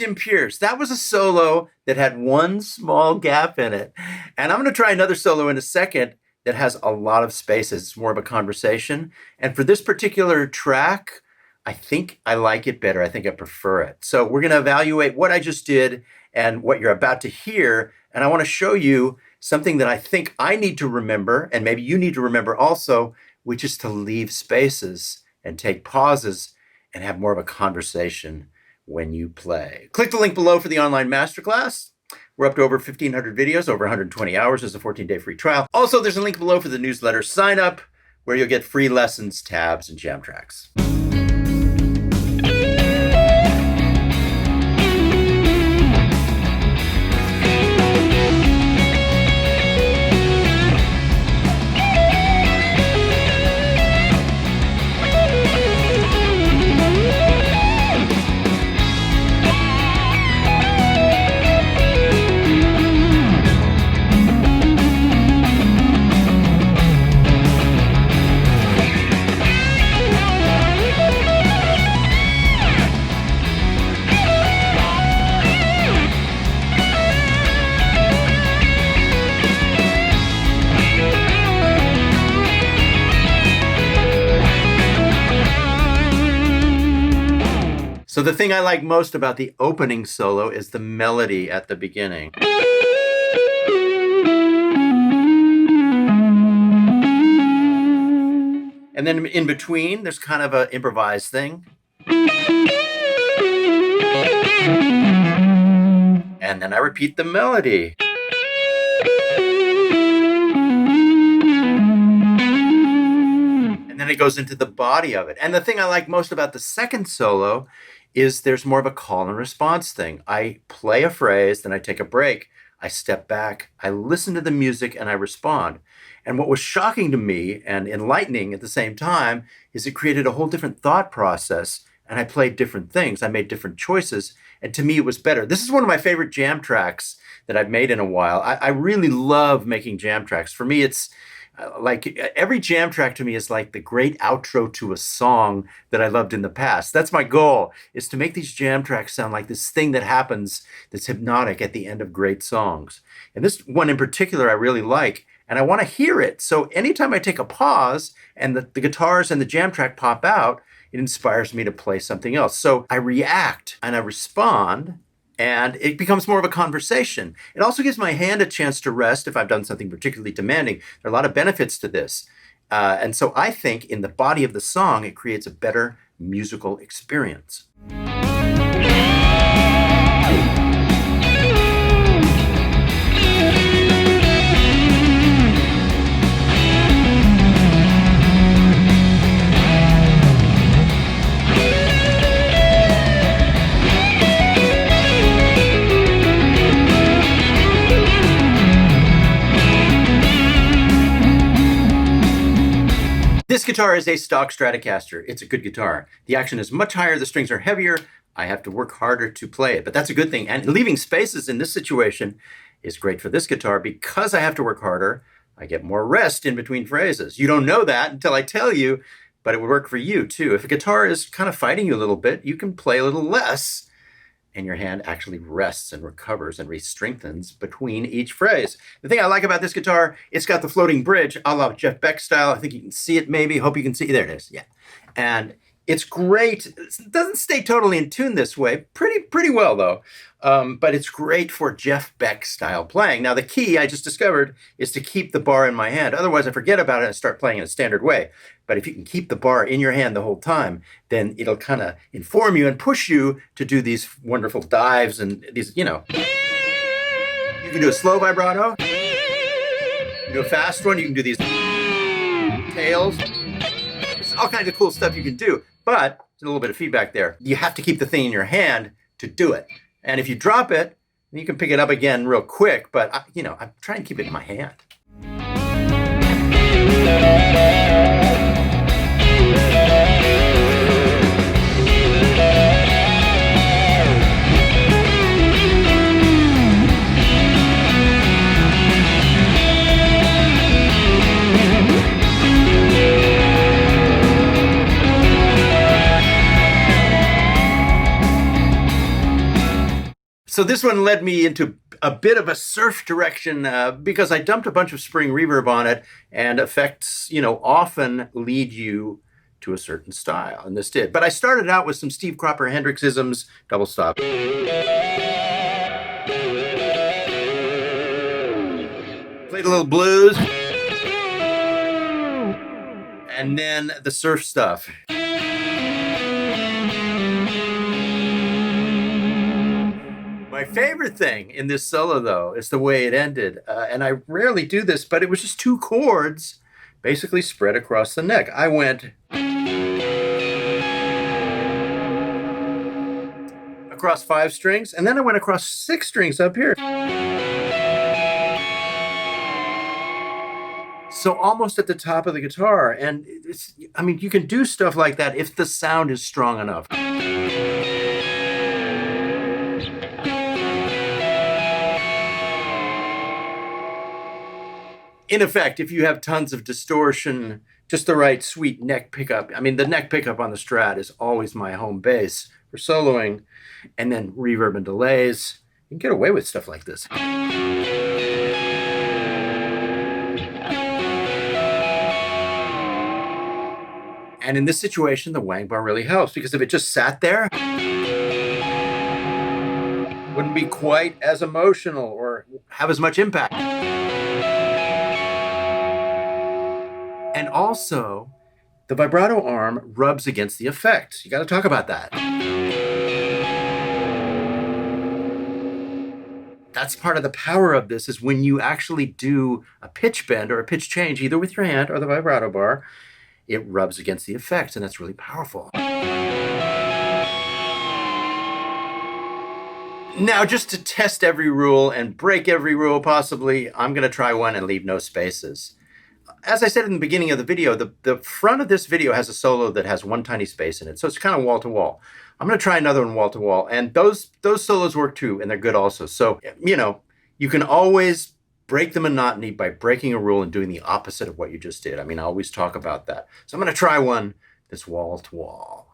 Jim Pierce. That was a solo that had one small gap in it. And I'm going to try another solo in a second that has a lot of spaces. It's more of a conversation. And for this particular track, I think I like it better. I think I prefer it. So we're going to evaluate what I just did and what you're about to hear. And I want to show you something that I think I need to remember, and maybe you need to remember also, which is to leave spaces and take pauses and have more of a conversation when you play. Click the link below for the online masterclass. We're up to over 1,500 videos, over 120 hours as a 14-day free trial. Also, there's a link below for the newsletter sign up, where you'll get free lessons, tabs, and jam tracks. So the thing I like most about the opening solo is the melody at the beginning. And then in between, there's kind of an improvised thing. And then I repeat the melody. And then it goes into the body of it. And the thing I like most about the second solo is there's more of a call and response thing. I play a phrase, then I take a break. I step back, I listen to the music, and I respond. And what was shocking to me and enlightening at the same time is it created a whole different thought process, and I played different things. I made different choices, and to me it was better. This is one of my favorite jam tracks that I've made in a while. I really love making jam tracks. For me, it's like every jam track to me is like the great outro to a song that I loved in the past. That's my goal, is to make these jam tracks sound like this thing that happens that's hypnotic at the end of great songs. And this one in particular I really like, and I want to hear it. So anytime I take a pause and the guitars and the jam track pop out, it inspires me to play something else. So I react and I respond, and it becomes more of a conversation. It also gives my hand a chance to rest if I've done something particularly demanding. There are a lot of benefits to this. And so I think in the body of the song, it creates a better musical experience. This guitar is a stock Stratocaster. It's a good guitar. The action is much higher, the strings are heavier. I have to work harder to play it, but that's a good thing. And leaving spaces in this situation is great for this guitar because I have to work harder. I get more rest in between phrases. You don't know that until I tell you, but it would work for you too. If a guitar is kind of fighting you a little bit, you can play a little less, and your hand actually rests and recovers and re-strengthens between each phrase. The thing I like about this guitar, it's got the floating bridge, a la Jeff Beck style. I think you can see it maybe. Hope you can see. There it is. Yeah. And it's great. It doesn't stay totally in tune this way. Pretty well, though. But it's great for Jeff Beck style playing. Now, the key I just discovered is to keep the bar in my hand. Otherwise, I forget about it and start playing in a standard way. But if you can keep the bar in your hand the whole time, then it'll kind of inform you and push you to do these wonderful dives and these, you know. You can do a slow vibrato. You can do a fast one. You can do these tails. There's all kinds of cool stuff you can do. But there's a little bit of feedback there. You have to keep the thing in your hand to do it. And if you drop it, you can pick it up again real quick. But, I'm trying to keep it in my hand. So this one led me into a bit of a surf direction because I dumped a bunch of spring reverb on it, and effects, often lead you to a certain style, and this did. But I started out with some Steve Cropper Hendrix-isms, double stop. Played a little blues. And then the surf stuff. My favorite thing in this solo, though, is the way it ended. And I rarely do this, but it was just 2 chords basically spread across the neck. I went across 5 strings, and then I went across 6 strings up here. So almost at the top of the guitar. And you can do stuff like that if the sound is strong enough. In effect, if you have tons of distortion, just the right sweet neck pickup. The neck pickup on the Strat is always my home base for soloing. And then reverb and delays. You can get away with stuff like this. And in this situation, the wang bar really helps, because if it just sat there, it wouldn't be quite as emotional or have as much impact. And also, the vibrato arm rubs against the effect. You got to talk about that. That's part of the power of this, is when you actually do a pitch bend or a pitch change, either with your hand or the vibrato bar, it rubs against the effects, and that's really powerful. Now, just to test every rule and break every rule possibly, I'm going to try one and leave no spaces. As I said in the beginning of the video, the front of this video has a solo that has 1 tiny space in it, so it's kind of wall to wall. I'm going to try another one wall to wall, and those solos work too, and they're good also. So, you can always break the monotony by breaking a rule and doing the opposite of what you just did. I always talk about that. So I'm going to try one that's wall to wall.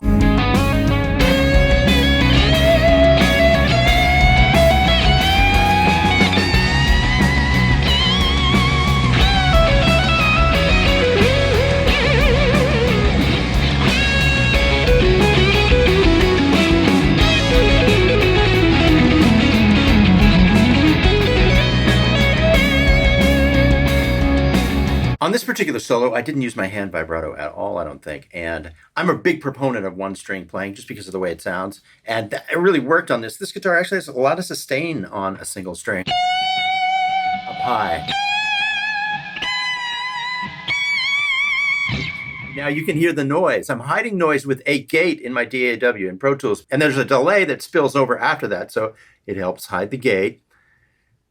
On this particular solo, I didn't use my hand vibrato at all, I don't think. And I'm a big proponent of 1 string playing just because of the way it sounds. And it really worked on this. This guitar actually has a lot of sustain on a single string. Up high. Now you can hear the noise. I'm hiding noise with a gate in my DAW in Pro Tools. And there's a delay that spills over after that, so it helps hide the gate.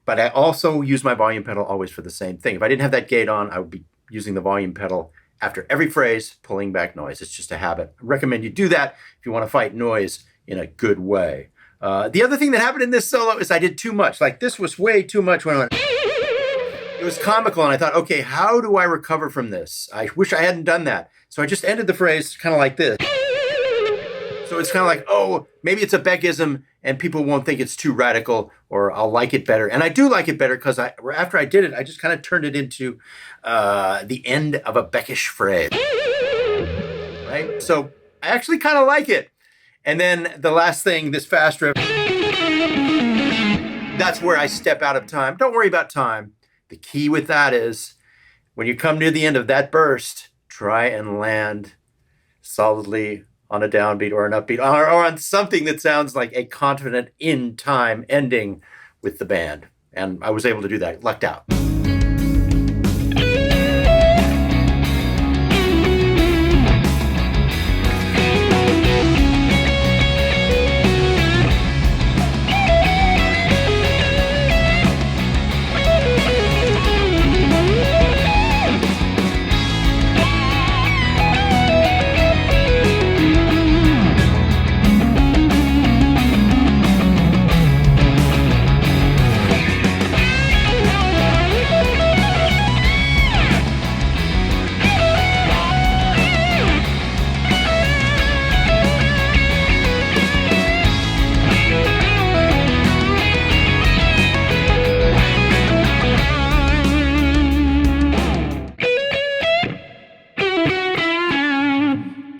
But I also use my volume pedal always for the same thing. If I didn't have that gate on, I would be using the volume pedal after every phrase, pulling back noise. It's just a habit. I recommend you do that if you want to fight noise in a good way. The other thing that happened in this solo is I did too much. Like, this was way too much when I went. It was comical, and I thought, okay, how do I recover from this? I wish I hadn't done that. So I just ended the phrase kind of like this. So it's kind of like, oh, maybe it's a Beckism and people won't think it's too radical, or I'll like it better. And I do like it better because after I did it, I just kind of turned it into the end of a Beckish phrase. Right? So I actually kind of like it. And then the last thing, this fast riff, that's where I step out of time. Don't worry about time. The key with that is when you come near the end of that burst, try and land solidly on a downbeat or an upbeat, or on something that sounds like a confident in time ending with the band. And I was able to do that. Lucked out.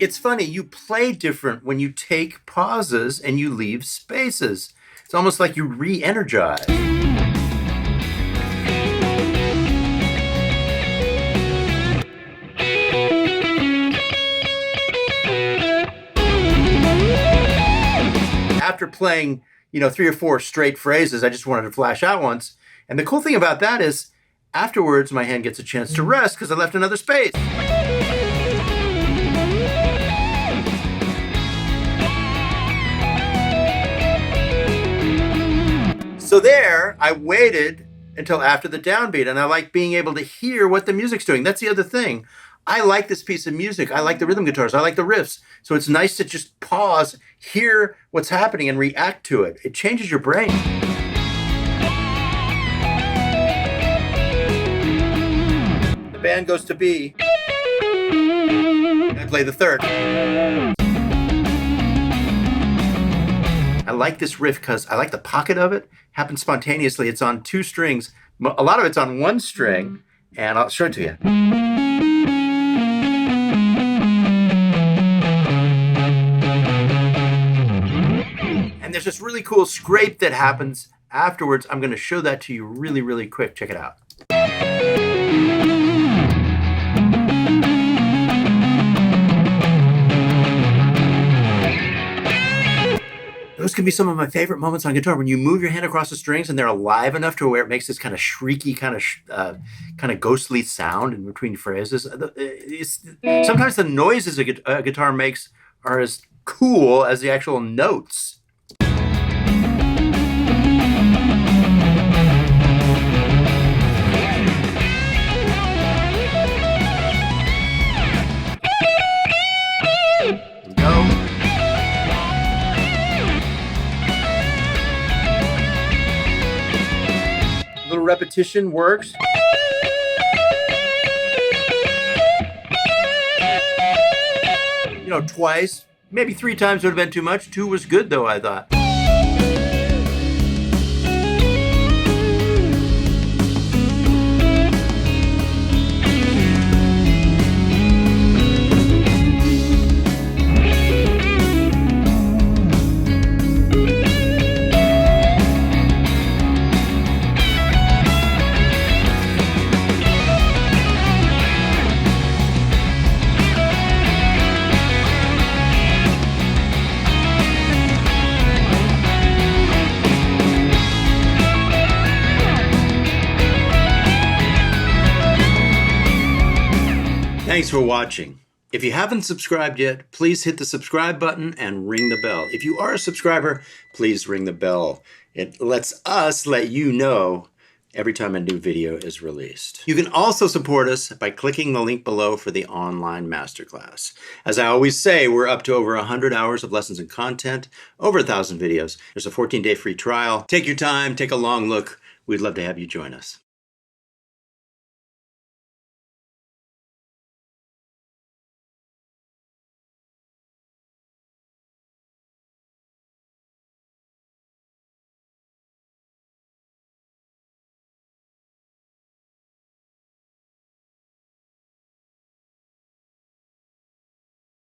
It's funny, you play different when you take pauses and you leave spaces. It's almost like you re-energize. After playing, 3 or 4 straight phrases, I just wanted to flash out once. And the cool thing about that is, afterwards, my hand gets a chance to rest because I left another space. So there, I waited until after the downbeat, and I like being able to hear what the music's doing. That's the other thing. I like this piece of music. I like the rhythm guitars. I like the riffs. So it's nice to just pause, hear what's happening, and react to it. It changes your brain. The band goes to B. I play the third. I like this riff because I like the pocket of it. Happens spontaneously. It's on 2 strings. A lot of it's on 1 string, and I'll show it to you. And there's this really cool scrape that happens afterwards. I'm going to show that to you really, really quick. Check it out. Those can be some of my favorite moments on guitar, when you move your hand across the strings and they're alive enough to where it makes this kind of shrieky, kind of ghostly sound in between phrases. Sometimes the noises a guitar makes are as cool as the actual notes. Repetition works. Twice, maybe 3 times would have been too much. 2 was good though, I thought. Thanks for watching. If you haven't subscribed yet, please hit the subscribe button and ring the bell. If you are a subscriber, please ring the bell. It lets us let you know every time a new video is released. You can also support us by clicking the link below for the online masterclass. As I always say, we're up to over 100 hours of lessons and content, over 1,000 videos. There's a 14-day free trial. Take your time, take a long look. We'd love to have you join us.